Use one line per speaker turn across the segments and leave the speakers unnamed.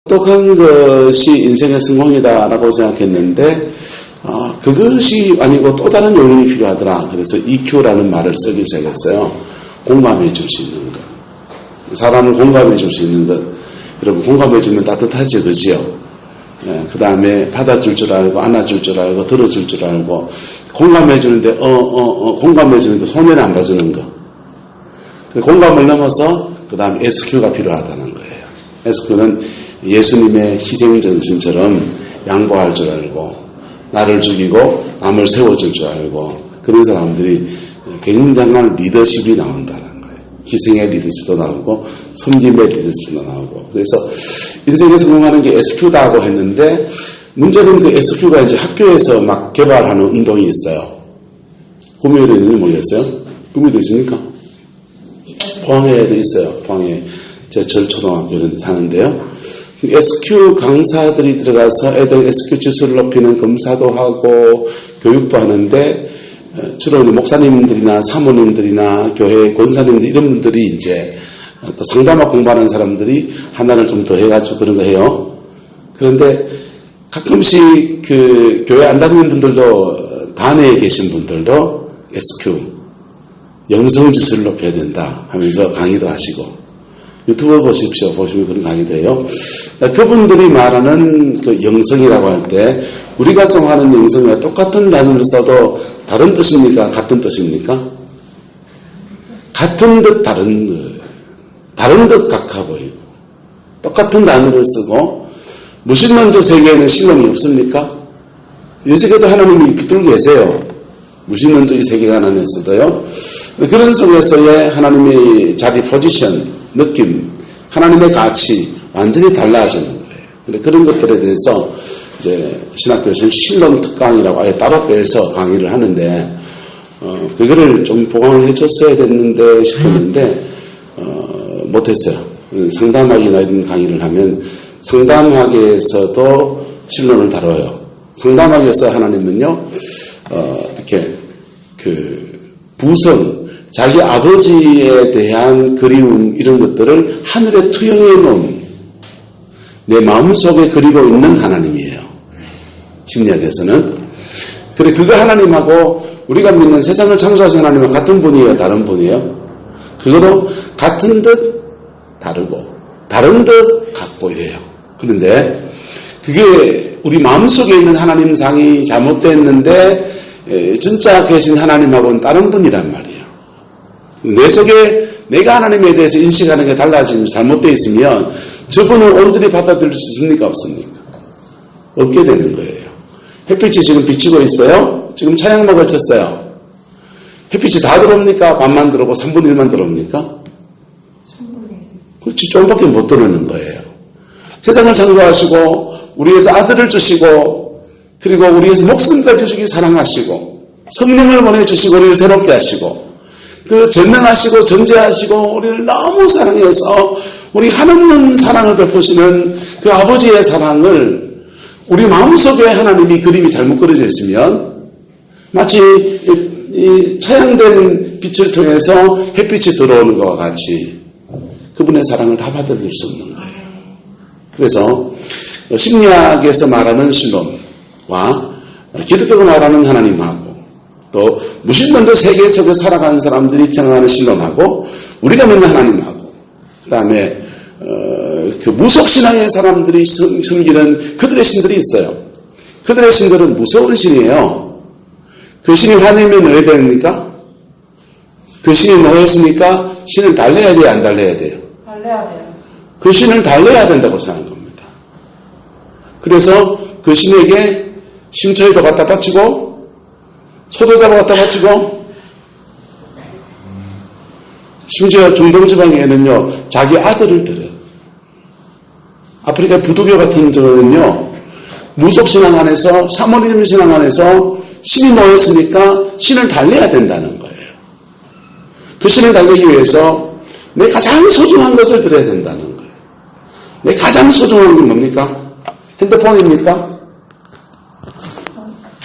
똑똑한 것이 인생의 성공이다라고 생각했는데 그것이 아니고 또 다른 요인이 필요하더라. 그래서 EQ라는 말을 쓰기 시작했어요. 공감해 줄 수 있는 것. 사람을 공감해 줄 수 있는 것. 여러분 공감해 주면 따뜻하지, 그지요? 그 다음에 받아줄 줄 알고, 안아줄 줄 알고, 들어줄 줄 알고, 공감해 주는데 공감해 주는데 손해는 안 봐주는 거. 공감을 넘어서 그 다음 SQ가 필요하다는 거예요. SQ는 예수님의 희생정신처럼 양보할 줄 알고, 나를 죽이고 남을 세워줄 줄 알고, 그런 사람들이 굉장한 리더십이 나온다는 거예요. 희생의 리더십도 나오고 섬김의 리더십도 나오고. 그래서 인생에 성공하는 게 SQ다고 했는데, 문제는 그 SQ가 이제 학교에서 막 개발하는 운동이 있어요. 구미에도 있는지 모르겠어요? 구미에도 있습니까? 포항에도 있어요. 포항에 제철 초등학교 이런 데 사는데요. SQ 강사들이 들어가서 애들 SQ 지수를 높이는 검사도 하고 교육도 하는데, 주로 목사님들이나 사모님들이나 교회 권사님들 이런 분들이 이제 또 상담학 공부하는 사람들이 하나를 좀 더 해가지고 그런 거 해요. 그런데 가끔씩 그 교회 안 다니는 분들도, 단회에 계신 분들도 SQ 영성 지수를 높여야 된다 하면서 강의도 하시고, 유튜브 보십시오. 보시면 그런 강의도 해요. 그분들이 말하는 그 영성이라고 할 때, 우리가 성하는 영성과 똑같은 단어를 써도 다른 뜻입니까? 같은 뜻입니까? 같은 듯 다른 듯 같아 보이고, 똑같은 단어를 쓰고, 무신론적 세계에는 신론이 없습니까? 이 세계도 하나님이 붙들고 계세요. 무신론적인 세계가 하나님 있어도요. 그런 속에서의 하나님의 자리, 포지션, 느낌, 하나님의 가치 완전히 달라지는 거예요. 그런 것들에 대해서 이제 신학교에서는 신론 특강이라고 아예 따로 빼서 강의를 하는데, 그거를 좀 보강을 해줬어야 됐는데 싶었는데 못했어요. 상담학이나 이런 강의를 하면 상담학에서도 신론을 다뤄요. 상담학에서 하나님은요, 이렇게 부성, 자기 아버지에 대한 그리움 이런 것들을 하늘에 투영해 놓은, 내 마음속에 그리고 있는 하나님이에요. 심리학에서는. 그래, 그거 하나님하고 우리가 믿는 세상을 창조하신 하나님은 같은 분이에요? 다른 분이에요? 그것도 같은 듯 다르고 다른 듯 같고 이래요. 그런데 그게 우리 마음속에 있는 하나님상이 잘못됐는데 진짜 계신 하나님하고는 다른 분이란 말이에요. 내 속에 내가 하나님에 대해서 인식하는 게 달라지면, 잘못되어 있으면 저분을 온전히 받아들일 수 있습니까? 없습니까? 없게 되는 거예요. 햇빛이 지금 비치고 있어요. 지금 차양막을 쳤어요. 햇빛이 다 들어옵니까? 반만 들어오고 3분의 1만 들어옵니까? 그렇지, 조금밖에 못 들어오는 거예요. 세상을 창조하시고 우리에서 아들을 주시고, 그리고 우리에서 목숨까지 주시기 사랑하시고, 성령을 보내주시고 우리를 새롭게 하시고, 그 전능하시고 전제하시고 우리를 너무 사랑해서 우리 한없는 사랑을 베푸시는 그 아버지의 사랑을 우리 마음속에 하나님이 그림이 잘못 그려져 있으면, 마치 이 차양된 빛을 통해서 햇빛이 들어오는 것과 같이 그분의 사랑을 다 받아들일 수 없는 거예요. 그래서 심리학에서 말하는 신론과 기독교가 말하는 하나님하고, 또 무신론적 세계 속에 살아가는 사람들이 생각하는 신론하고, 우리가 믿는 하나님하고, 그 다음에 그 무속신앙의 사람들이 섬기는 그들의 신들이 있어요. 그들의 신들은 무서운 신이에요. 그 신이 화내면 왜 됩니까? 그 신이 노했으니까 신을 달래야 돼요? 안 달래야 돼요?
달래야 돼요.
그 신을 달래야 된다고 생각한 겁니다. 그래서 그 신에게 심처에도 갖다 바치고, 소도자로 갖다 바치고, 심지어 중동지방에는요, 자기 아들을 드려요. 아프리카 부두교 같은 경우는요, 무속신앙 안에서, 샤머니즘 신앙 안에서 신이 놓였으니까 신을 달래야 된다는 거예요. 그 신을 달래기 위해서 내 가장 소중한 것을 드려야 된다는 거예요. 내 가장 소중한 게 뭡니까? 핸드폰입니까?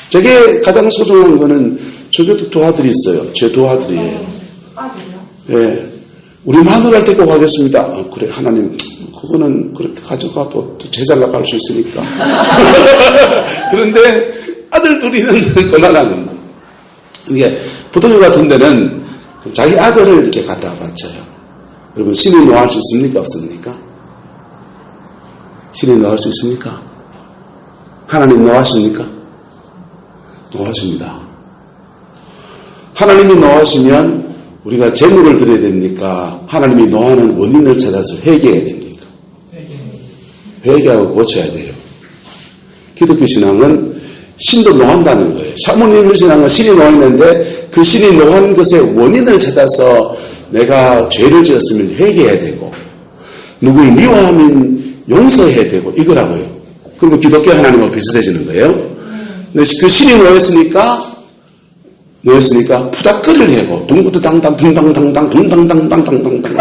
저게 가장 소중한 거는, 저게도 두 아들이 있어요. 제 두 아들이에요.
아들이요?
예. 우리 마누라를 데리고 가겠습니다. 그래, 하나님, 그거는 그렇게 가져가도 또 제자가 갈 수 있으니까. 그런데 아들 둘이는 고난하는 거예요. 이게 부동교 같은 데는 자기 아들을 이렇게 갖다가 바쳐요. 여러분, 신이 노할 수 있습니까? 없습니까? 신이 노할 수 있습니까? 하나님 노하십니까? 노하십니다. 하나님이 노하시면 우리가 재물을 드려야 됩니까? 하나님이 노하는 원인을 찾아서 회개해야 됩니까? 회개하고 고쳐야 돼요. 기독교 신앙은 신도 노한다는 거예요. 샤머니즘 신앙은 신이 노했는데 그 신이 노한 것의 원인을 찾아서 내가 죄를 지었으면 회개해야 되고 누굴 미워하면 용서해야 되고 이거라고요. 그러면 기독교 하나님과 비슷해지는 거예요. 근데 그 신이 노했으니까 푸닥거리를 해고 둥구두당당 둥당당당 둥당당당당당당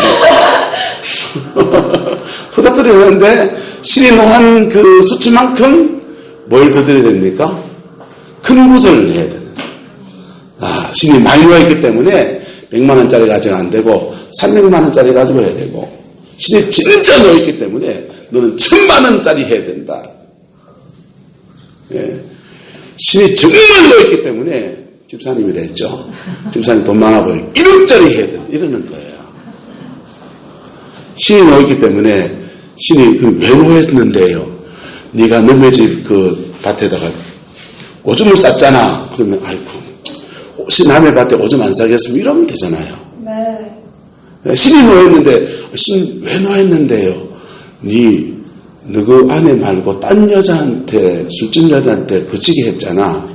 푸닥거리를 하는데 신이 노한 그 수치만큼 뭘 더 드려야 됩니까? 큰 구슬을 해야 되는. 신이 많이 놓여있기 때문에 100만 원짜리 가지고는 안 되고 300만 원짜리 가지고 해야 되고 신이 진짜 놓여있기 때문에 너는 1000만 원짜리 해야 된다. 예. 신이 정말 놓여있기 때문에 집사님이라 했죠. 집사님 돈 많아 보여. 1억짜리 해야 된다. 이러는 거예요. 신이 놓여있기 때문에 신이 왜 놓였는데요? 네가 너네 집 그 밭에다가 오줌을 쌌잖아. 그러면 아이고 남의 밭에 오줌 안 싸겠으면 이러면 되잖아요. 네. 신이 놓였는데 신 왜 놓였는데요? 너그 아내 말고 딴 여자한테 술집 여자한테 거치게 했잖아.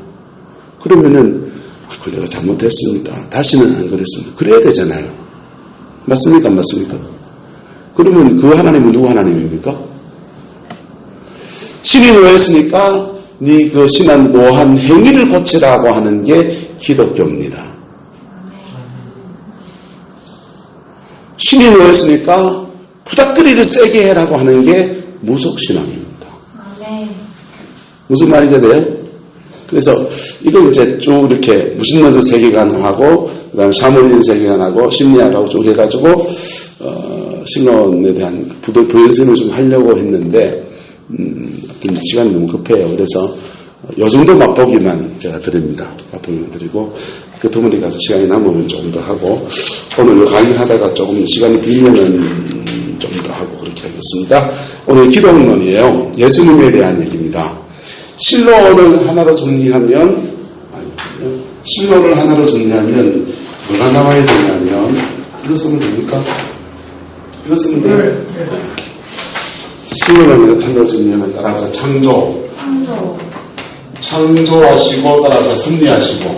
그러면은 그걸 내가 잘못했습니다. 다시는 안 그랬습니다. 그래야 되잖아요. 맞습니까? 안 맞습니까? 그러면 그 하나님은 누구 하나님입니까? 신이 놓였으니까 네 그 신한 노한 행위를 고치라고 하는 게 기독교입니다. 신이 놓였으니까 푸닥거리를 세게 해라고 하는 게 무속신앙입니다. 무슨 말인가 돼요? 그래서 이걸 이제 쭉 이렇게 무신론적 세계관하고 그 다음에 샤머니즘 세계관하고 심리학하고 쭉 해가지고 신론에 대한 부연습을 좀 하려고 했는데 시간이 너무 급해요. 그래서 요 정도 맛보기만 제가 드립니다. 맛보기만 드리고 끝머리 가서 시간이 남으면 조금 더 하고 오늘 강의하다가 조금 시간이 비면은 좀 더 하고 그렇게 하겠습니다. 오늘 기독론이에요. 예수님에 대한 얘기입니다. 신론을 하나로 정리하면 뭐가 나와야 되냐면 이거 쓰면 됩니까? 이거 쓰면 돼요. 신론을 하나로 정리하면 따라서 창조하시고 따라서 섭리하시고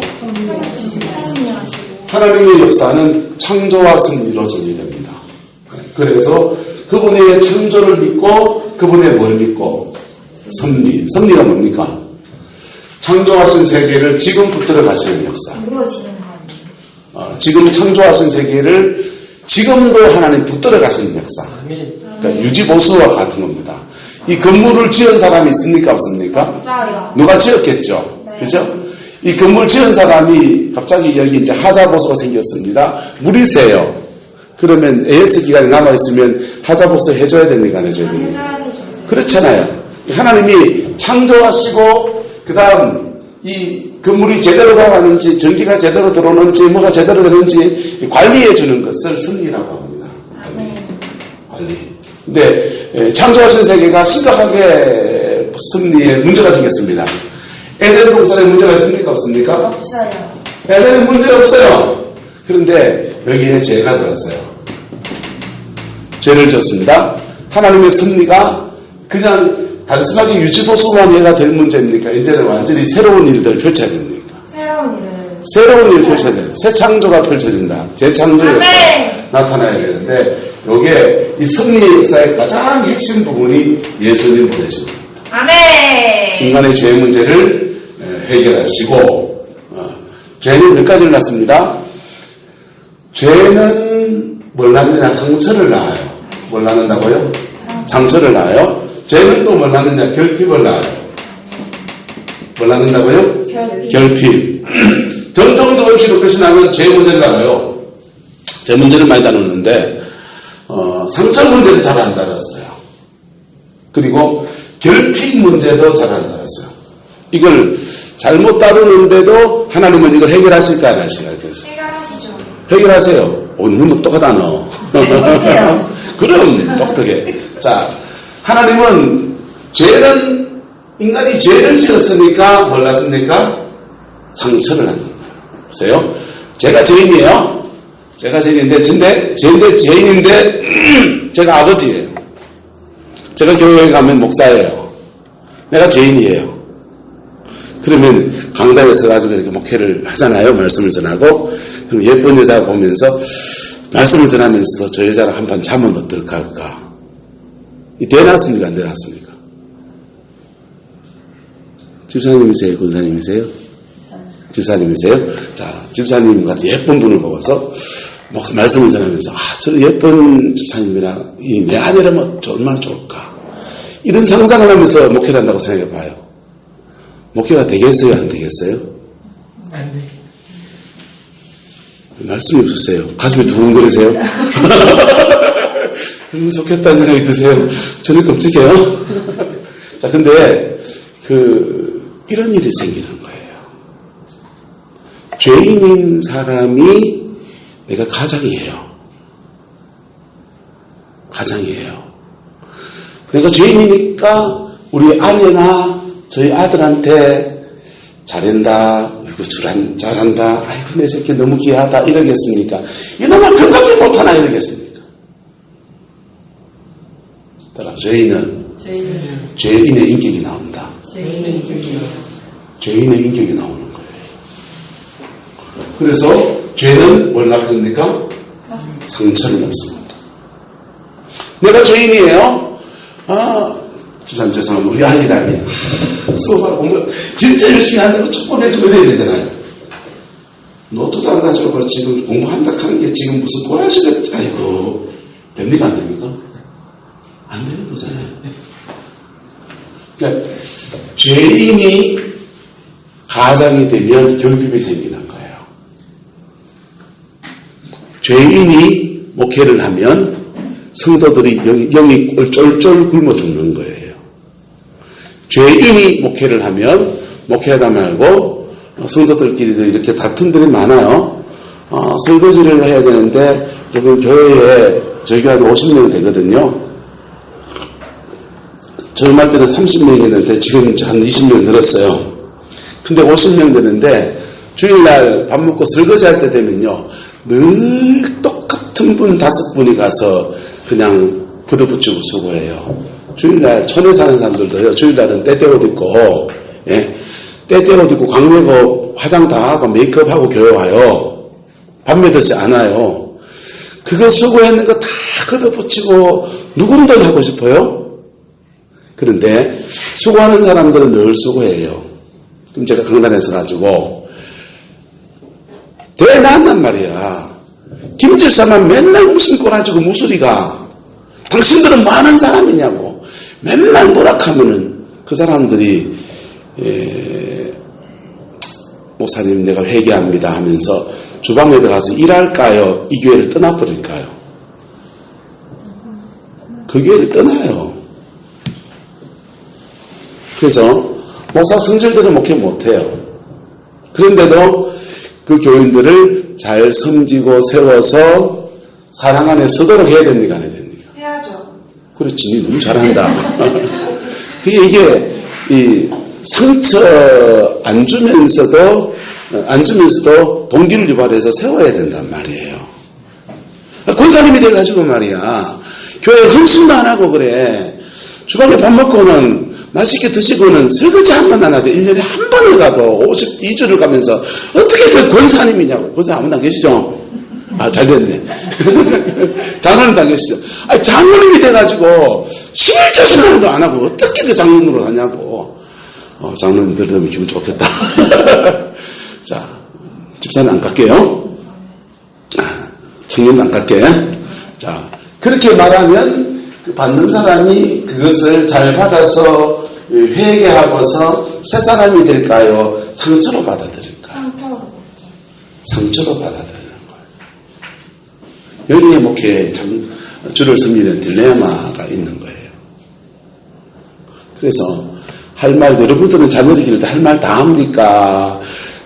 하나님의 역사는 창조와 섭리로 정리됩니다. 그래서 그분의 창조를 믿고 그분의 뭘 믿고 섭리가 뭡니까? 창조하신 세계를 지금 붙들어 가시는 역사. 지금 창조하신 세계를 지금도 하나님 붙들어 가시는 역사. 그러니까 유지보수와 같은 겁니다. 이 건물을 지은 사람이 있습니까? 없습니까? 누가 지었겠죠? 네. 그죠? 이 건물 지은 사람이 갑자기 여기 이제 하자보수가 생겼습니다. 물이 새요. 그러면 AS 기간이 남아있으면 하자보수 해줘야 됩니까? 안 해줘야 됩니까? 그렇잖아요. 하나님이 창조하시고, 그 다음, 이 건물이 제대로 돌아가는지, 전기가 제대로 들어오는지, 뭐가 제대로 되는지 관리해주는 것을 섭리라고 합니다. 관리. 근데 창조하신 세계가 심각하게 섭리에 문제가 생겼습니다. 에덴 동산에 문제가 있습니까? 없습니까?
없어요.
에덴에 문제 없어요. 그런데 여기에 죄가 들었어요. 죄를 지었습니다. 하나님의 섭리가 그냥 단순하게 유지보수만 해가 될 문제입니까? 이제는 완전히 새로운 일들을 펼쳐야 됩니까? 새로운 일을 펼쳐야 돼요. 새 창조가 펼쳐진다. 재창조의 역사가 나타나야 되는데 이게 이 섭리의 역사의 가장 핵심 부분이 예수님 보내십니다.
아멘.
인간의 죄 문제를 해결하시고 죄는 몇 가지를 낳습니다. 죄는 뭘 낳느냐? 상처를 낳아요. 뭘 낳는다고요? 상처를 낳아요. 죄는 또 뭘 낳느냐? 결핍을 낳아요. 뭘 낳는다고요? 결핍. 전통적으로 기독교 신앙은 죄 문제를 다뤄요. 죄 문제를 많이 다루는데 상처 문제는 잘 안 다뤘어요. 그리고 결핍 문제도 잘 알았어요. 이걸 잘못 다루는데도 하나님은 이걸 해결하실까 안 하실까?
해결하시죠.
해결하세요. 너무 똑똑하다 너. 그럼 똑똑해. 자, 하나님은 인간이 죄를 지었으니까 뭘 났습니까? 상처를 낳는 거예요. 보세요. 제가 죄인이에요. 제가 죄인인데 제가 아버지예요. 제가 교회에 가면 목사예요. 내가 죄인이에요. 그러면 강당에 서가지고 이렇게 목회를 하잖아요. 말씀을 전하고. 그럼 예쁜 여자 보면서 말씀을 전하면서도 저 여자랑 한번 잠은 어떨까 할까? 이 대놨습니까? 안 대놨습니까? 집사님이세요? 권사님이세요? 집사님이세요? 자, 집사님 같은 예쁜 분을 보고서 말씀을 전하면서 저 예쁜 집사님이랑 내 아내라면 얼마나 좋을까? 이런 상상을 하면서 목회를 한다고 생각해 봐요. 목회가 되겠어요? 안 되겠어요?
안 돼.
말씀이 없으세요. 가슴이 두근거리세요? 그러면 좋겠다는 생각이 드세요? 저는 끔찍해요. 자, 근데 이런 일이 생기는 거예요. 죄인인 사람이 내가 가장이에요. 내가 죄인이니까 우리 아내나 저희 아들한테 잘한다, 잘한다, 아이고 내 새끼 너무 귀하다 이러겠습니까? 이놈아 건강히 못하나 이러겠습니까? 따라 죄인의 인격이 나온다. 죄인의 인격이 나오는 거예요. 그래서 죄는 뭘 낳습니까? 상처를 낳습니다. 내가 죄인이에요. 주님 죄송합니다. 우리 아이라면 수업하고 공부 진짜 열심히 한다고 촉구해도 그래야 되잖아요. 노트도 안 가지고 지금 공부한다 하는 게 지금 무슨 꼬라지가 아이고 됩니까 안 됩니까? 안 되는 거잖아요. 그러니까 죄인이 가장이 되면 결핍이 생기는 거예요. 죄인이 목회를 하면 성도들이 영이 쫄쫄 굶어 죽는 거예요. 죄인이 목회를 하면 목회하다 말고 성도들끼리도 이렇게 다툼들이 많아요. 설거지를 해야 되는데 여러분 교회에 저희가 한 50명 되거든요. 저희 말 때는 30명이었는데 지금 한 20명 늘었어요. 근데 50명 되는데 주일날 밥 먹고 설거지할 때 되면요. 늘 똑같은 분 5분이 가서 그냥 걷어붙이고 수고해요. 주일날 촌에 사는 사람들도요. 주일날은 때때옷 입고 때때옷 입고 광내고 화장 다 하고 메이크업하고 교회 와요. 밤매듯이 안 와요. 그거 수고했는 거 다 걷어붙이고 누군들 하고 싶어요? 그런데 수고하는 사람들은 늘 수고해요. 그럼 제가 강단에서 가지고 대회 나왔단 말이야. 김칠사만 맨날 무슨 꼬라지고 무술이가 당신들은 뭐 하는 사람이냐고 맨날 뭐락하면은 그 사람들이 목사님 내가 회개합니다 하면서 주방에 들어가서 일할까요? 이 교회를 떠나버릴까요? 그 교회를 떠나요. 그래서 목사 성질대로 목회 못해요. 그런데도 그 교인들을 잘 섬기고 세워서 사랑 안에 서도록 해야 됩니까? 안 해야 됩니까?
해야죠.
그렇지. 니 너무 잘한다. 이게 이 상처 안 주면서도 동기를 유발해서 세워야 된단 말이에요. 권사님이 돼가지고 말이야. 교회에 헌신도 안 하고 그래. 주방에 밥 먹고는 맛있게 드시고는 설거지 한 번 안 하고 1년에 한 번을 가도 52주를 가면서 어떻게 그 권사님이냐고. 권사 아무도 안 계시죠? 잘 됐네. 장로님도 안 계시죠? 장로님이 돼가지고 11조 신앙도 안 하고 어떻게 그 장로님으로 가냐고. 장로님들 들으면 기분 좋겠다. 자, 집사는 안 깎게요. 청년도 안 깎게. 자, 그렇게 말하면 그 받는 사람이 그것을 잘 받아서 회개하고서 새 사람이 될까요? 상처로 받아들일까요? 상처로 받아들이는 거예요. 여기에 목회에 참 줄을 섬기는 딜레마가 있는 거예요. 그래서 할 말, 여러분들은 자녀를 기를 때 할 말 다 합니까?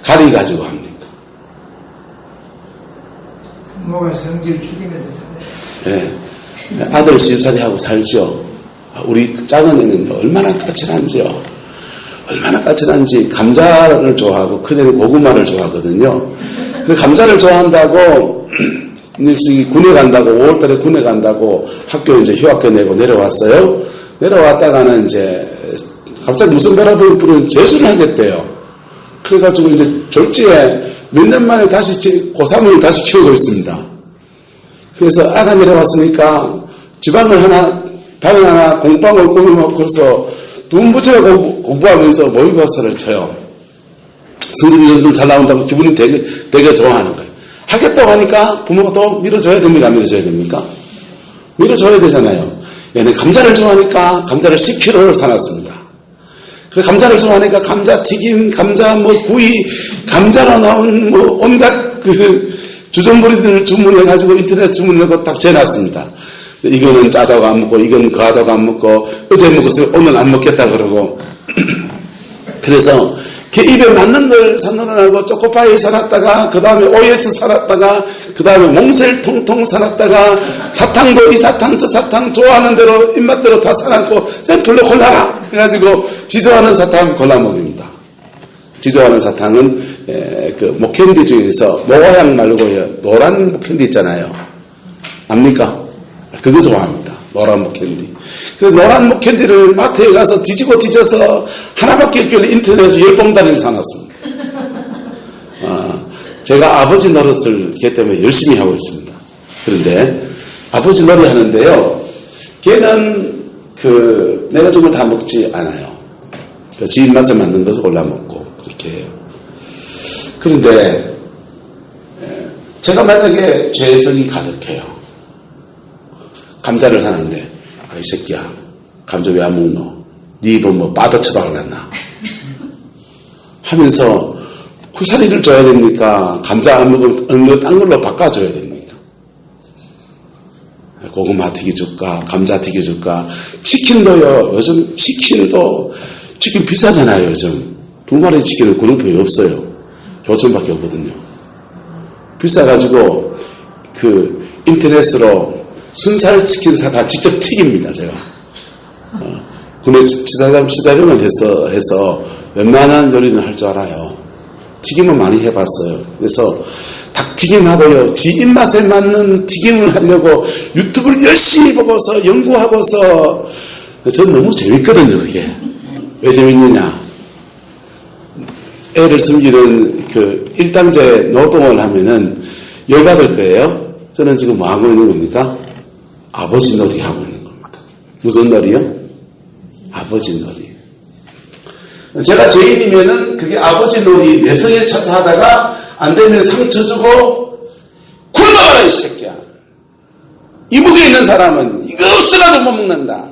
가리가지고 합니까?
부모가 성질 죽이면서 살아요.
예. 아들 시집살이하고 살죠. 우리 작은 애는 얼마나 까칠한지요. 얼마나 까칠한지. 감자를 좋아하고 큰애는 고구마를 좋아하거든요. 그 감자를 좋아한다고 군에 간다고 5월달에 군에 간다고 학교 이제 휴학교 내고 내려왔어요. 내려왔다가는 이제 갑자기 무슨 바람을 부르는 재수를 하겠대요. 그래가지고 이제 졸지에 몇 년 만에 다시 고3을 다시 키우고 있습니다. 그래서 아가 내려왔으니까 방을 하나 공방을 꾸며놓고서 돈 붙여서 공부하면서 모의고사를 쳐요. 성적이 좀 잘 나온다고 기분이 되게 좋아하는 거예요. 하겠다고 하니까 부모가 또 밀어줘야 됩니까? 안 밀어줘야 됩니까? 밀어줘야 되잖아요. 얘는 감자를 좋아하니까 감자를 10kg를 사놨습니다. 그래 감자를 좋아하니까 감자 튀김, 감자 뭐 구이, 감자로 나온 뭐 온갖 그 주전부리들을 주문해가지고 인터넷 주문하고 딱 재놨습니다. 이거는 짜다고 안 먹고, 이건 거하다고 안 먹고, 어제 먹었어요. 오늘 안 먹겠다 그러고. 그래서 걔 입에 맞는 걸 사놓으라고 초코파이 사놨다가, 그 다음에 OS 사놨다가, 그 다음에 몽셀 통통 사놨다가, 사탕도 이 사탕 저 사탕 좋아하는 대로 입맛대로 다 사놨고 샘플로 골라라 해가지고 지 좋아하는 사탕 골라 먹입니다. 지 좋아하는 사탕은 그 목캔디 중에서 모화향 말고요 노란 목캔디 있잖아요. 압니까? 그거 좋아합니다. 노란 목캔디. 그 노란 목캔디를 마트에 가서 뒤져서 하나밖에 없길래 인터넷에서 10봉다리를 사놨습니다. 제가 아버지 노릇을 걔 때문에 열심히 하고 있습니다. 그런데 아버지 노릇 하는데요. 걔는 내가 준 걸 다 먹지 않아요. 지 입맛에 맞는 것을 골라 먹고 그렇게 해요. 그런데 제가 만약에 죄성이 가득해요. 감자를 사는데 이 새끼야 감자 왜 안 먹노? 네 입은 뭐 빠져쳐박았나? 하면서 쿠사리를 줘야 됩니까? 감자 안 먹으면 어느 딴 걸로 바꿔줘야 됩니까? 고구마 튀겨 줄까? 감자 튀겨 줄까? 치킨도요. 요즘 치킨 비싸잖아요. 요즘 2마리 치킨은 구름표에 없어요. 조천밖에 없거든요. 비싸가지고 인터넷으로 순살 치킨 사다 직접 튀깁니다. 제가 군내 시사점을 해서 웬만한 요리는 할 줄 알아요. 튀김은 많이 해봤어요. 그래서 닭튀김하고요, 지 입맛에 맞는 튀김을 하려고 유튜브를 열심히 보고서 연구하고서 전 너무 재밌거든요. 그게 왜 재밌느냐? 애를 섬기는 일당제 노동을 하면은 열받을 거예요. 저는 지금 뭐 하고 있는 겁니까? 아버지 놀이 하고 있는 겁니다. 무슨 놀이요? 아버지 놀이. 제가 죄인이면은 그게 아버지 놀이 내성에 차서 하다가 안 되면 상처 주고 굶어가라 이 새끼야. 이북에 있는 사람은 이거 없어가지고 못 먹는다.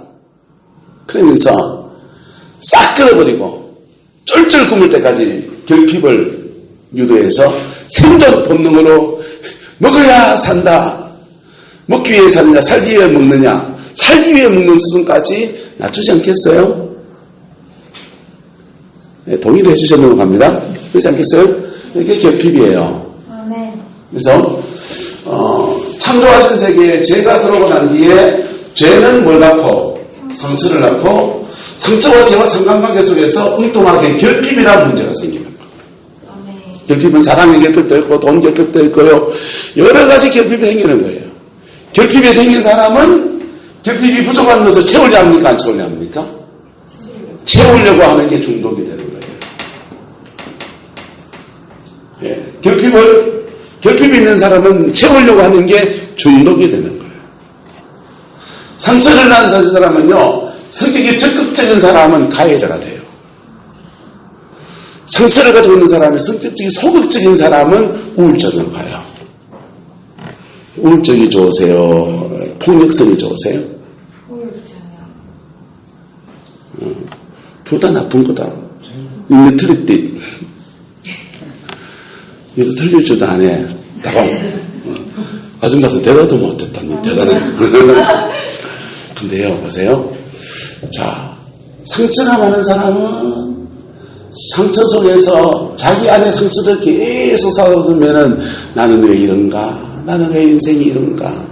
그러면서 싹 끌어버리고 쫄쫄 굶을 때까지 결핍을 유도해서 생존 본능으로 먹어야 산다. 먹기 위해 사느냐 살기 위해 먹느냐 살기 위해 먹는 수준까지 낮추지 않겠어요? 네, 동의를 해주셨는 것 같습니다. 그렇지 않겠어요? 이게 결핍이에요. 그래서 창조하신 세계에 죄가 들어오고 난 뒤에 죄는 뭘 낳고 상처를 낳고 상처와 죄와 상관관계 속에서 엉뚱하게 결핍이라는 문제가 생깁니다. 결핍은 사랑의 결핍도 있고 돈 결핍도 있고요. 여러 가지 결핍이 생기는 거예요. 결핍이 생긴 사람은 결핍이 부족한 것을 채우려 합니까? 안 채우려 합니까? 채우려고 하는 게 중독이 되는 거예요. 예, 결핍이 있는 사람은 채우려고 하는 게 중독이 되는 거예요. 상처를 낳은 사람은요, 성격이 적극적인 사람은 가해자가 돼요. 상처를 가지고 있는 사람이 성격적이 소극적인 사람은 우울증을 가요. 우울증이 좋으세요? 폭력성이 좋으세요?
우울증이요.
둘 다 나쁜 거다. 이거 틀렸디. 이거 틀릴 줄도 안 해. 다방. 아줌마도 대답도 못했다. 니 대단해. 근데요, 보세요. 자, 상처가 많은 사람은 상처 속에서 자기 안에 상처를 계속 쌓아두면은 나는 왜 이런가? 나는 왜 인생이 이런가?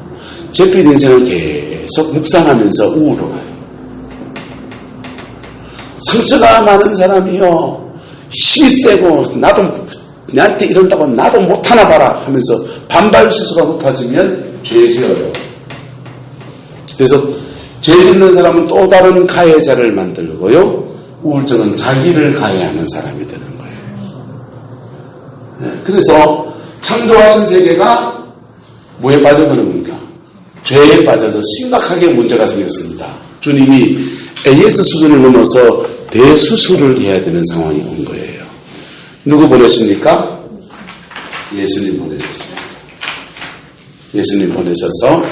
제필 인생을 계속 묵상하면서 우울로 가요. 상처가 많은 사람이요. 힘이 세고 나도 나한테 이런다고 나도 못하나 봐라 하면서 반발 지수가 높아지면 죄 지어요. 그래서 죄 짓는 사람은 또 다른 가해자를 만들고요. 우울증은 자기를 가해하는 사람이 되는 거예요. 그래서 창조하신 세계가 뭐에 빠져드는 겁니까? 죄에 빠져서 심각하게 문제가 생겼습니다. 주님이 AS 수준을 넘어서 대수술을 해야 되는 상황이 온 거예요. 누구 보내십니까? 예수님 보내셨습니다. 예수님 보내셔서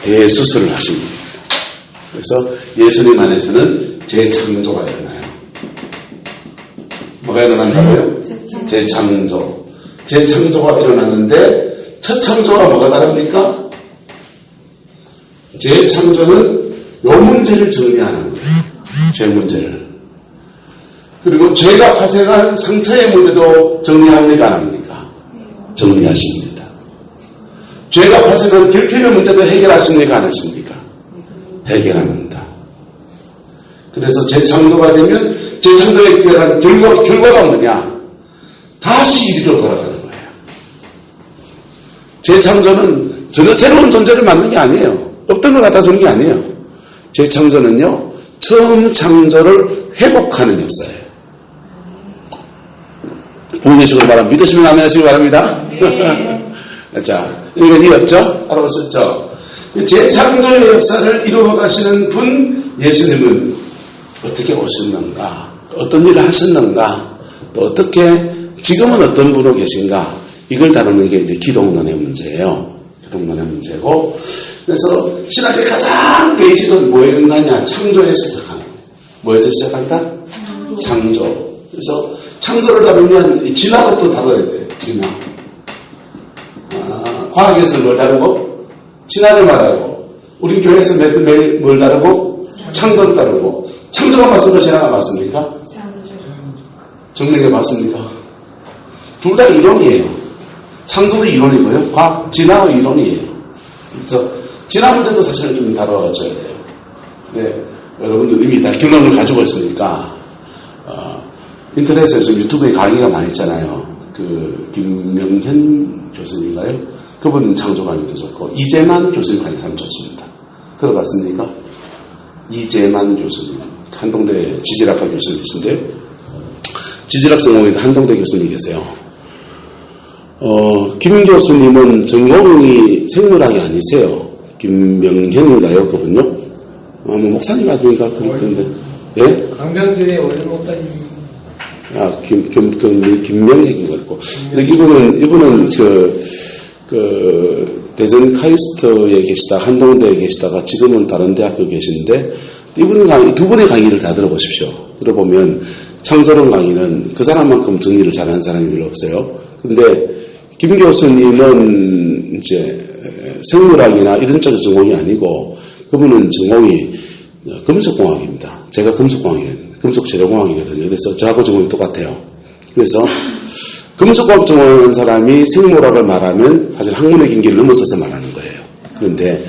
대수술을 하신 겁니다. 그래서 예수님 안에서는 재창조가 일어나요. 뭐가 일어난다고요? 재창조. 재창조가 일어났는데 첫 창조가 뭐가 다릅니까? 재창조는 요 문제를 정리하는 거예요. 죄 문제를. 그리고 죄가 파생한 상처의 문제도 정리합니까? 안 합니까? 정리하십니다. 죄가 파생한 결핍의 문제도 해결하십니까? 안 하십니까? 해결합니다. 그래서 재창조가 되면 재창조에 대한 결과가 뭐냐? 다시 이리로 돌아가는 거예요. 재창조는 전혀 새로운 존재를 만든 게 아니에요. 없던 걸 갖다 주는 게 아니에요. 재창조는요, 처음 창조를 회복하는 역사예요. 본의식으로 말하면 믿으시면 아멘 하시기 바랍니다. 네. 자, 이건 이었죠? 알아보셨죠? 재창조의 역사를 이루어 가시는 분, 예수님은 어떻게 오셨는가? 어떤 일을 하셨는가? 또 어떻게, 지금은 어떤 분으로 계신가? 이걸 다루는 게 이제 기독론의 문제예요. 기독론의 문제고. 그래서 신학의 가장 베이직은 뭐에 끝나냐? 창조에서 시작하는 거예요. 뭐에서 시작한다? 창조. 그래서 창조를 다루면 진화도 또 다뤄야 돼요. 진화. 과학에서 뭘 다루고? 진화를 말하고. 우리 교회에서 매일 뭘 다루고? 창조를 다루고. 창조가 맞습니까? 진화가 맞습니까? 정리가 맞습니까? 둘 다 이론이에요. 창조도 이론이고요. 과학, 진화의 이론이에요. 그래서 진화 문제도 사실은 좀 다뤄줘야 돼요. 네, 여러분들 이미 다 결론을 가지고 있으니까 인터넷에 요즘 유튜브에 강의가 많이 있잖아요. 그 김명현 교수님인가요? 그분 창조 강의도 좋고 이재만 교수님 강의 참 좋습니다. 들어봤습니까? 이재만 교수님, 한동대 지질학과 교수님이신데요. 지질학 전공에도 한동대 교수님 계세요. 김 교수님은 전공이 생물학이 아니세요. 김명현인가요, 그분요? 목사님 아닙니까? 그런데, 예?
강병준의 원래 목사님.
김명혁인 것 같고. 근데 이분은 대전 카이스트에 계시다가 한동대에 계시다가 지금은 다른 대학교 계신데, 두 분의 강의를 다 들어보십시오. 들어보면, 창조론 강의는 그 사람만큼 정리를 잘하는 사람이 별로 없어요. 근데, 김 교수님은 이제 생물학이나 이런 쪽의 전공이 아니고 그분은 전공이 금속공학입니다. 제가 금속재료공학이거든요. 그래서 저하고 전공이 똑같아요. 그래서 금속공학 전공한 사람이 생물학을 말하면 사실 학문의 경계를 넘어서서 말하는 거예요. 그런데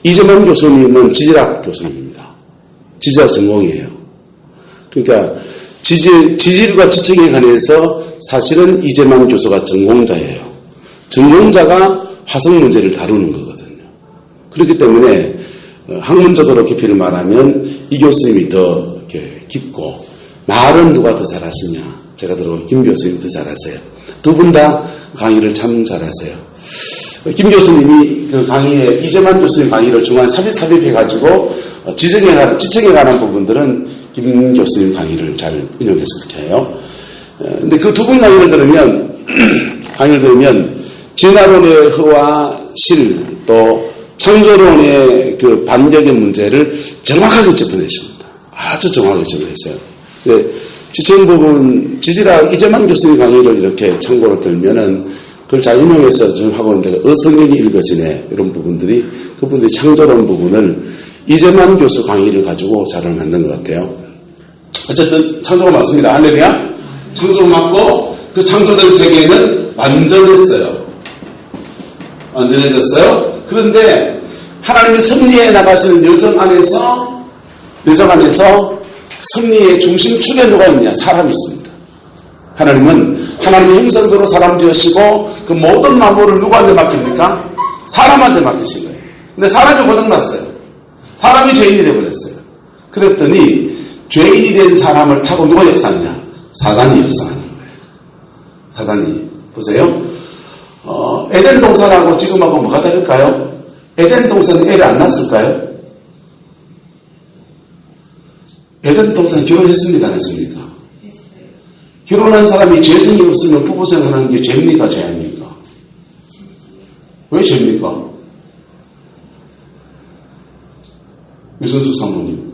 이재만 교수님은 지질학 교수님입니다. 지질학 전공이에요. 그러니까 지질과 지층에 관해서 사실은 이재만 교수가 전공자예요. 전공자가 화성 문제를 다루는 거거든요. 그렇기 때문에 학문적으로 깊이를 말하면 이 교수님이 더 이렇게 깊고 말은 누가 더 잘하시냐? 제가 들어보면 김 교수님이 더 잘하세요. 두 분 다 강의를 참 잘하세요. 김 교수님이 그 강의에 이재만 교수님 강의를 중간 삽입해가지고 지층에 관한 부분들은 김 교수님 강의를 잘 운영해서 그렇게 해요. 근데 그 두 분 강의를 들으면 진화론의 허와 실, 또 창조론의 그 반격의 문제를 정확하게 짚어내십니다. 아주 정확하게 짚어내세요. 지층 부분, 지질학 이재만 교수님 강의를 이렇게 참고로 들면은 그걸 잘 인용해서 좀 하고 있는데 어성경이 읽어지네 이런 부분들이 그분들이 창조론 부분을 이재만 교수 강의를 가지고 잘 만든 것 같아요. 어쨌든 창조가 맞습니다. 할렐루야. 창조가 맞고 그 창조된 세계는 완전했어요. 완전해졌어요. 그런데 하나님이 섭리해 나가시는 여정 안에서 섭리의 중심축에 누가 있냐? 사람이 있습니다. 하나님은 하나님의 형상대로 사람 지으시고 그 모든 만물을 누구한테 맡깁니까? 사람한테 맡기신 거예요. 근데 사람이 고장났어요. 사람이 죄인이 되어버렸어요. 그랬더니 죄인이 된 사람을 타고 누가 역사하냐? 사단이 역사하는 거예요. 사단이. 보세요. 에덴 동산하고 지금하고 뭐가 다를까요? 에덴 동산은 애를 안 낳았을까요? 에덴 동산 결혼했습니까? 안 했습니까?
했어요.
결혼한 사람이 죄성이 없으면 부부 생활하는 게 죄입니까? 죄 아닙니까? 왜 죄입니까? 유선수 사모님.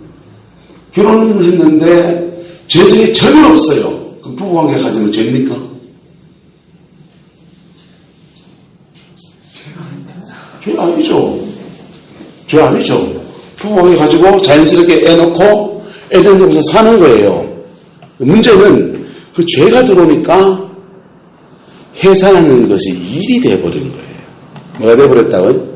결혼을 했는데 죄성이 전혀 없어요. 그럼 부부관계 가지면 죄입니까? 죄 아니죠. 죄 아니죠. 부부관계 가지고 자연스럽게 애 놓고 에덴 동산 사는 거예요. 문제는 그 죄가 들어오니까 해산하는 것이 일이 되어버린 거예요. 뭐가 되어버렸다고요?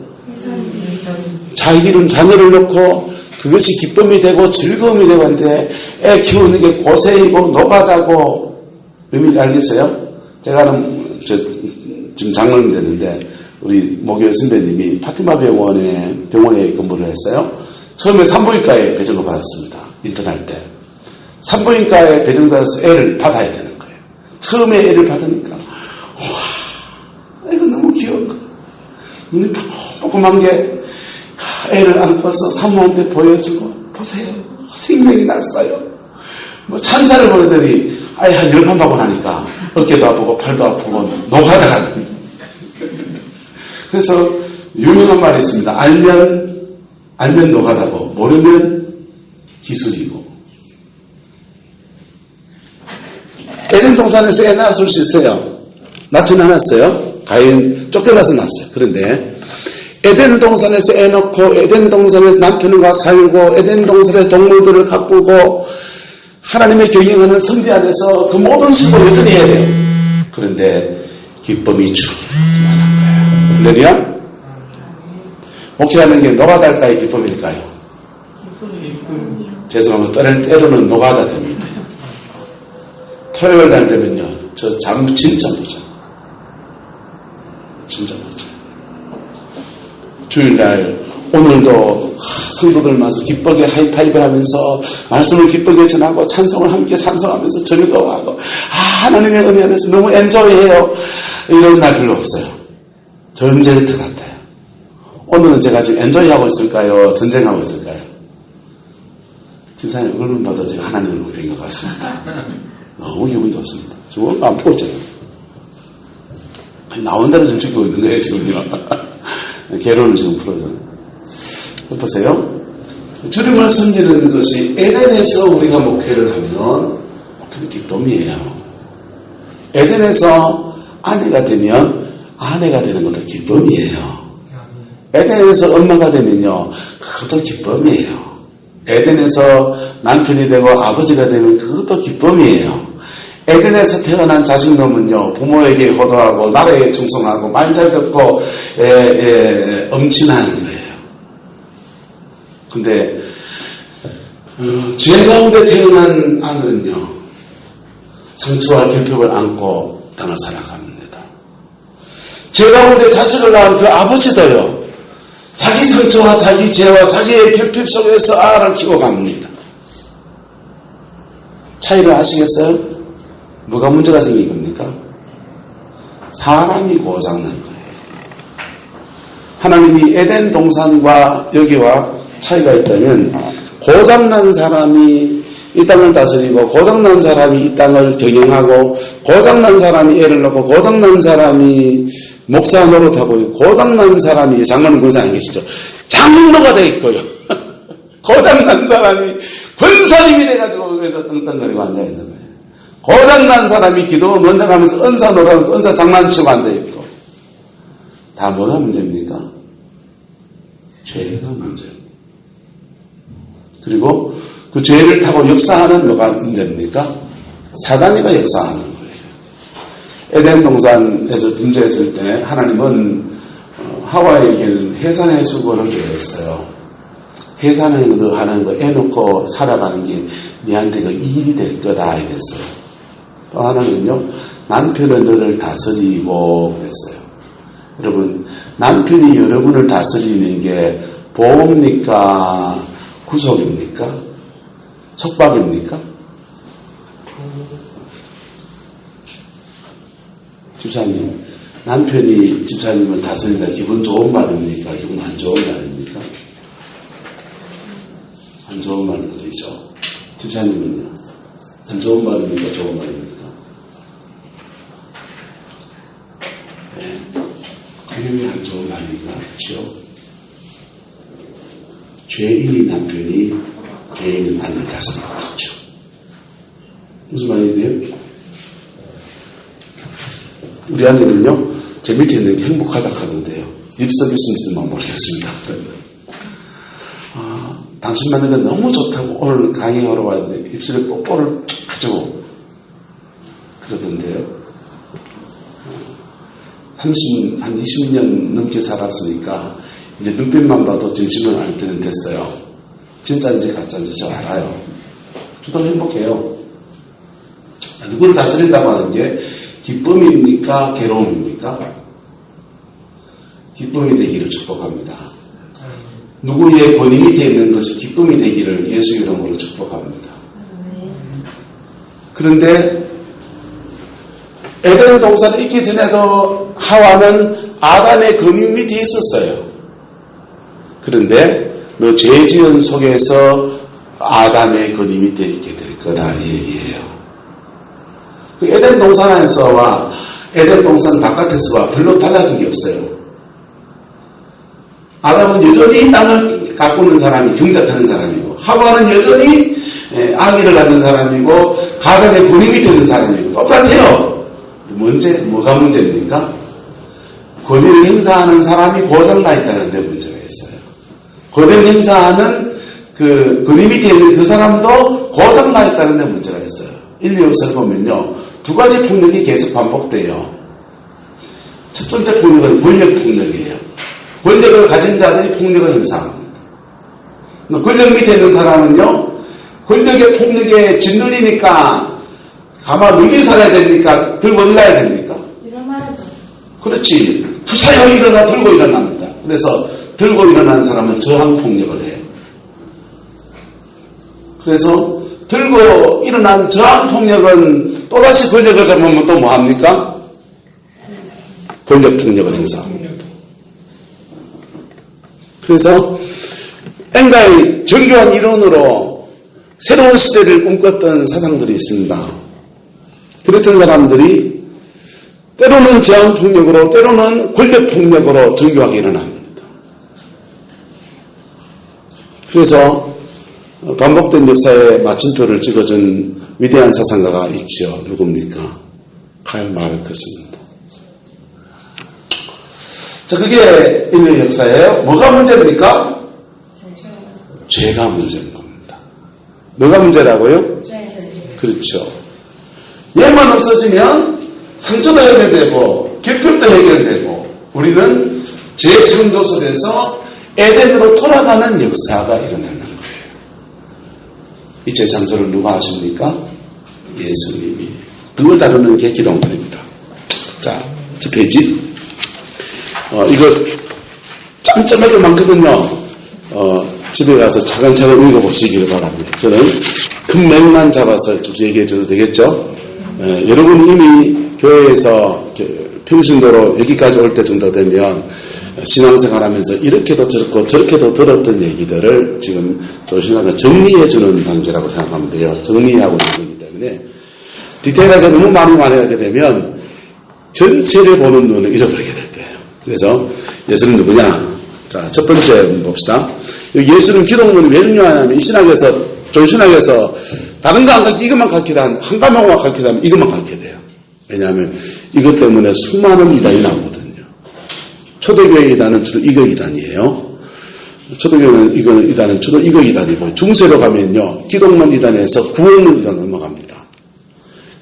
자기는 자녀를 놓고 그것이 기쁨이 되고 즐거움이 되고 하는데 애 키우는 게 고생이고 노가다고 의미를 알겠어요? 제가 지금 장로님 됐는데 우리 목요일 선배님이 파티마 병원에 근무를 했어요. 처음에 산부인과에 배정을 받았습니다. 인턴할 때. 산부인과에 배정받아서 애를 받아야 되는 거예요. 처음에 애를 받으니까 와 이거 너무 귀여운 거. 눈이 뽀뽀한 게 애를 안고서 산모한테 보여주고 보세요. 생명이 났어요. 뭐 찬사를 보내더니 아예 한 10번 받고 나니까 어깨도 아프고 팔도 아프고 노가다가 그래서 유명한 말이 있습니다. 알면 노가다고 모르면 기술이고. 에덴 동산에서 애 낳았을 수 있어요. 낳지는 않았어요. 가인 쫓겨나서 낳았어요. 그런데 에덴 동산에서 애 낳고 에덴 동산에서 남편과 살고 에덴 동산에서 동물들을 가꾸고 하나님의 경영하는 성지 안에서 그 모든 수고 여전히 해야 돼요. 그런데 기쁨이 충만한 거예요. 할렐루야? 목회하는 게 노가다일까요? 기쁨일까요? 죄송합니다. 때로는 노가다 됩니다. 토요일 날 되면요. 저 잠 진짜 못 자요. 진짜 못 자요. 주일날 오늘도 성도들 만나서 기쁘게 하이파이브 하면서 말씀을 기쁘게 전하고 찬송을 함께 찬송하면서 즐거워하고 하나님의 은혜 안에서 너무 엔조이해요. 이런 날 별로 없어요. 전쟁터 같아요. 오늘은 제가 지금 엔조이하고 있을까요? 전쟁하고 있을까요? 진사님 얼굴 봐도 제가 하나님 얼굴 뵌 것 같습니다. 너무 기분이 좋습니다. 지금 안 보고 있잖아요. 나온 대로 좀 지키고 있는 거예요, 지금요. 개론을 지금 풀어줘요. 보세요. 주님을 섬기는 것이 에덴에서 우리가 목회를 하면 목회는 기쁨이에요. 에덴에서 아내가 되면 아내가 되는 것도 기쁨이에요. 에덴에서 엄마가 되면요, 그것도 기쁨이에요. 에덴에서 남편이 되고 아버지가 되면 그것도 기쁨이에요. 에덴에서 태어난 자식 놈은요, 부모에게 호도하고 나라에 충성하고 말 잘 듣고 엄친하는 거예요. 근데 죄 가운데 태어난 아들은요, 상처와 결핍을 안고 땅을 살아갑니다. 죄 가운데 자식을 낳은 그 아버지도요, 자기 상처와 자기 죄와 자기의 결핍 속에서 아를 키워 갑니다. 차이를 아시겠어요? 뭐가 문제가 생긴 겁니까? 사람이 고장난 거예요. 하나님이 에덴 동산과 여기와 차이가 있다면 고장난 사람이 이 땅을 다스리고 고장난 사람이 이 땅을 경영하고 고장난 사람이 애를 낳고 고장난 사람이 목사 노릇하고 고장난 사람이 장로는 그런 사람이 계시죠. 장로가 돼 있고요. 고장난 사람이 권사님이 돼가지고 그래서 떵떵거리고 앉아있는 거예요. 고장난 사람이 기도 먼저 가면서 은사 노릇하고 은사 장난치고 앉아있고. 다 뭐가 문제입니까? 죄가 문제입니다. 그리고 그 죄를 타고 역사하는 뭐가 문제입니까? 사단이가 역사하는 거예요. 에덴 동산에서 문제했을 때 하나님은 하와에게는 해산의 수고를 내렸어요. 해산을 하는 거 애놓고 살아가는 게 니한테 그 일이 될 거다 이랬어요. 또 하나는요, 남편은 너를 다스리고 그랬어요. 여러분, 남편이 여러분을 다스리는 게 보험입니까? 구속입니까? 속박입니까? 집사님, 남편이 집사님을 다스린다 기분 좋은 말입니까? 기분 안 좋은 말입니까? 안 좋은 말이죠. 집사님은요? 안 좋은 말입니까? 좋은 말입니까? 네. 그게 왜 안 좋은 말입니까? 그렇죠? 죄인이 남편이 죄인은 아내를 다스리는 거죠. 무슨 말이에요? 우리 아내는요, 제 밑에 있는 게 행복하다 하던데요. 립 서비스인지만 모르겠습니다. 당신 만난 게 너무 좋다고 오늘 강의하러 왔는데 입술에 뽀뽀를 하죠. 그러던데요. 한 20년 넘게 살았으니까 이제 눈빛만 봐도 진심을 알 때는 됐어요. 진짜인지 가짜인지 저 알아요. 저도 행복해요. 누구를 다스린다고 하는 게 기쁨입니까? 괴로움입니까? 기쁨이 되기를 축복합니다. 누구의 권위 밑에 있는 것이 기쁨이 되기를 예수 이름으로 축복합니다. 그런데 에덴 동산에 있기 전에도 하와는 아담의 권위 밑에 있었어요. 그런데 너 죄 지은 속에서 아담의 권위 밑에 있게 될 거다 이 얘기예요. 그 에덴 동산 안에서와 에덴 동산 바깥에서와 별로 달라진 게 없어요. 아담은 여전히 땅을 가꾸는 사람이 경작하는 사람이고 하와는 여전히 아기를 낳는 사람이고 가정의 권위 밑에 있는 사람이고 똑같아요. 뭐가 문제입니까? 권위를 행사하는 사람이 고장나 있다는 데 문제가 있어요. 권위를 행사하는 그 권위 밑에 있는 그 사람도 고장나 있다는 데 문제가 있어요. 인류 역사를 보면요, 두 가지 폭력이 계속 반복돼요. 첫 번째 폭력은 권력 폭력이에요. 권력을 가진 자들이 폭력을 행사합니다. 권력 밑에 있는 사람은요, 권력의 폭력에 짓눌리니까 가만 눌리 살아야 됩니까? 들고 일어나야 됩니까?
일어나야죠.
그렇지. 투사여 일어나 들고 일어납니다. 그래서 들고 일어나는 사람은 저항 폭력을 해요. 그래서 들고 일어난 저항 폭력은 또다시 권력을 잡으면 또 뭐합니까? 권력 폭력을 행사합니다. 그래서 엔가의 정교한 이론으로 새로운 시대를 꿈꿨던 사상들이 있습니다. 그랬던 사람들이 때로는 저항 폭력으로 때로는 권력 폭력으로 정교하게 일어납니다. 그래서 반복된 역사에 마침표를 찍어준 위대한 사상가가 있죠. 누굽니까? 칼 마르크스입니다. 자, 그게 인류 역사예요. 뭐가 문제입니까? 죄가 문제인 겁니다. 뭐가 문제라고요? 그렇죠. 얘만 없어지면 상처도 해결되고 결핍도 해결되고 우리는 죄 창조속에서 에덴으로 돌아가는 역사가 일어나는 거예요. 이 제 장소를 누가 아십니까? 예수님이. 그걸 다루는 게 기독론입니다. 자, 저 페이지. 이거 짬짬하게 많거든요. 집에 가서 차근차근 읽어보시기를 바랍니다. 저는 큰 맥만 잡아서 쭉 얘기해 줘도 되겠죠? 여러분이 이미 교회에서 평신도로 여기까지 올 때 정도 되면 신앙생활 하면서 이렇게도 저렇고 저렇게도 들었던 얘기들을 지금 조신하게 정리해주는 단계라고 생각하면 돼요. 정리하고 있는 거기 때문에 디테일하게 너무 많이 말하게 되면 전체를 보는 눈을 잃어버리게 될 거예요. 그래서 예수는 누구냐? 자, 첫 번째 봅시다. 예수는 기독론이 왜 중요하냐면 이 신학에서 존신학에서 다른 거 안 가르쳐 이것만 가르치다 한 과목만 가르치다면 이것만 가르쳐야 돼요. 왜냐하면 이것 때문에 수많은 이단이 나오거든요. 초대교회 이단은 주로 이거 이단이에요. 초대교회는 이거는 이단은 이거 이단이고, 중세로 가면요, 기독론 이단에서 구원론 이단 넘어갑니다.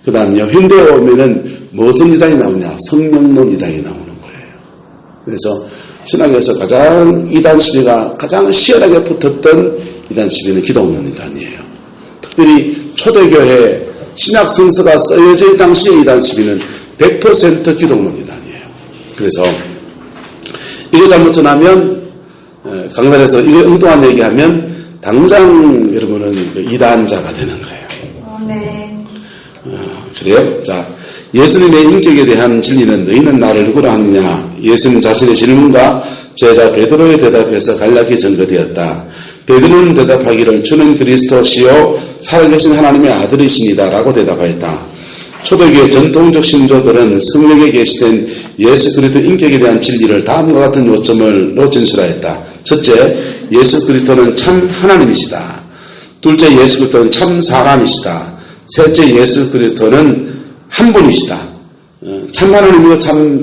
그 다음요, 현대에 오면은 무슨 이단이 나오냐? 성령론 이단이 나오는 거예요. 그래서 신학에서 가장 이단 시비가 가장 시원하게 붙었던 이단 시비는 기독론 이단이에요. 특별히 초대교회 신약 성서가 쓰여질 당시의 이단 시비는 100% 기독론 이단이에요. 그래서 이거 잘못 전하면 강단에서 이거 엉뚱한 얘기하면 당장 여러분은 이단자가 되는 거예요.
아멘.
그래요? 자, 예수님의 인격에 대한 진리는 너희는 나를 누구라 하느냐? 예수님 자신의 질문과 제자 베드로의 대답에서 간략히 증거되었다. 베드로는 대답하기를 주는 그리스도시요 살아계신 하나님의 아들이십니다 라고 대답하였다. 초대교회 전통적 신조들은 성경에 계시된 예수 그리스도 인격에 대한 진리를 다음과 같은 요점으로 진술하였다. 첫째, 예수 그리스도는 참 하나님이시다. 둘째, 예수 그리스도는 참 사람이시다. 셋째, 예수 그리스도는 한 분이시다. 참 하나님이고 참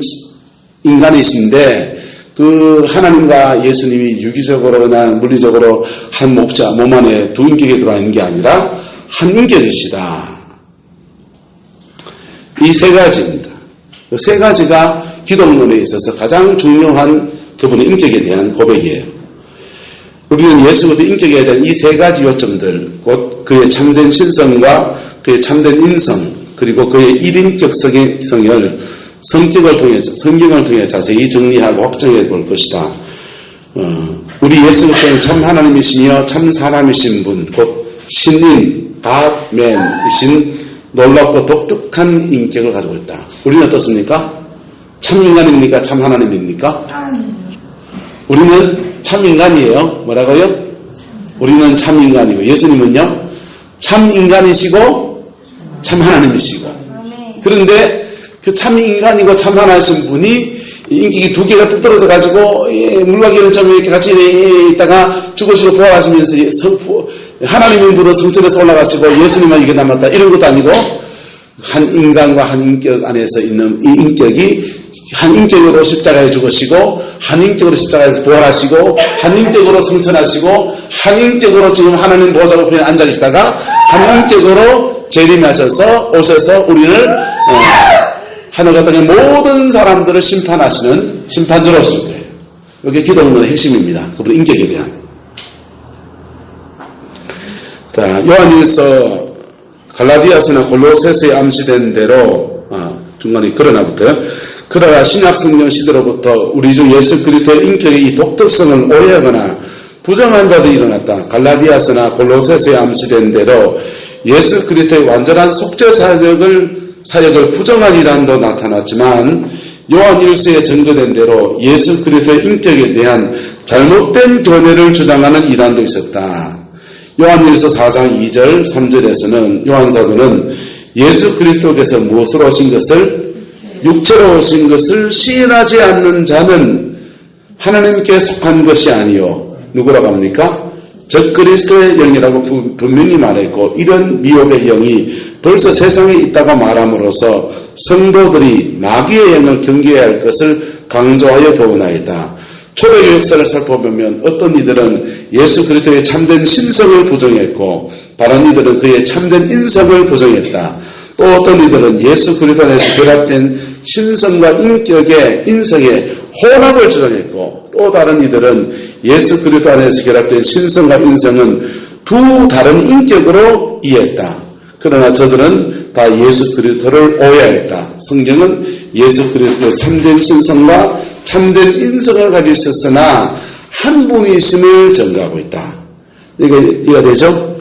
인간이신데 그 하나님과 예수님이 유기적으로나 물리적으로 한 목자, 몸 안에 두 인격에 들어와 있는 게 아니라 한 인격이시다. 이 세 가지입니다. 이 세 가지가 기독론에 있어서 가장 중요한 그분의 인격에 대한 고백이에요. 우리는 예수 그리스도 인격에 대한 이 세 가지 요점들, 곧 그의 참된 신성과 그의 참된 인성, 그리고 그의 일인격 성을 성경을 통해 자세히 정리하고 확정해 볼 것이다. 우리 예수 그리스도는 참 하나님이시며 참 사람이신 분, 곧 신인, God-man이신 놀랍고 독특한 인격을 가지고 있다. 우리는 어떻습니까? 참 인간입니까? 참 하나님입니까? 우리는 참 인간이에요. 뭐라고요? 우리는 참 인간이고 예수님은요? 참 인간이시고 참 하나님이시고. 그런데 그 참 인간이고 참 하나이신 분이 인격이 두 개가 뚝 떨어져 가지고 물과 기름 좀 이렇게 같이 있다가 죽으시고 부활하시면서 하나님인 분으로 성천에서 올라가시고 예수님만 이게 남았다 이런 것도 아니고 한 인간과 한 인격 안에서 있는 이 인격이 한 인격으로 십자가에 죽으시고 한 인격으로 십자가에서 부활하시고 한 인격으로 성천하시고 한 인격으로 지금 하나님 보좌 우편에 앉아 계시다가 한 인격으로 재림하셔서 오셔서 우리를 하늘과 땅의 모든 사람들을 심판하시는 심판자로 오신 거예요. 이게 기독론의 핵심입니다. 그분의 인격에 대한. 자, 요한일서 갈라디아서나 골로새서에 암시된 대로 중간에 그러나부터 그러나 신약 성경 시대로부터 우리 주 예수 그리스도의 인격의 이 독특성을 오해하거나 부정한 자들이 일어났다. 갈라디아서나 골로새서에 암시된 대로 예수 그리스도의 완전한 속죄 사역을 부정한 이란도 나타났지만 요한일서에 증거된 대로 예수 그리스도의 인격에 대한 잘못된 견해를 주장하는 이단도 있었다. 요한일서 4장 2절 3절에서는 요한사도는 예수 그리스도께서 무엇으로 오신 것을 육체로 오신 것을 시인하지 않는 자는 하나님께 속한 것이 아니요 누구라고 합니까? 적 그리스도의 영이라고 분명히 말했고 이런 미혹의 영이 벌써 세상에 있다고 말함으로써 성도들이 마귀의 영을 경계해야 할 것을 강조하여 교훈하였다. 초대교회 역사를 살펴보면 어떤 이들은 예수 그리스도의 참된 신성을 부정했고 다른 이들은 그의 참된 인성을 부정했다. 또 어떤 이들은 예수 그리스도 안에서 결합된 신성과 인성의 혼합을 주장했고 또 다른 이들은 예수 그리스도 안에서 결합된 신성과 인성은 두 다른 인격으로 이해했다. 그러나 저들은 다 예수 그리스도를 오해했다. 성경은 예수 그리스도의 참된 신성과 참된 인성을 가지고 있었으나 한 분이심을 증거하고 있다. 이해가 되죠?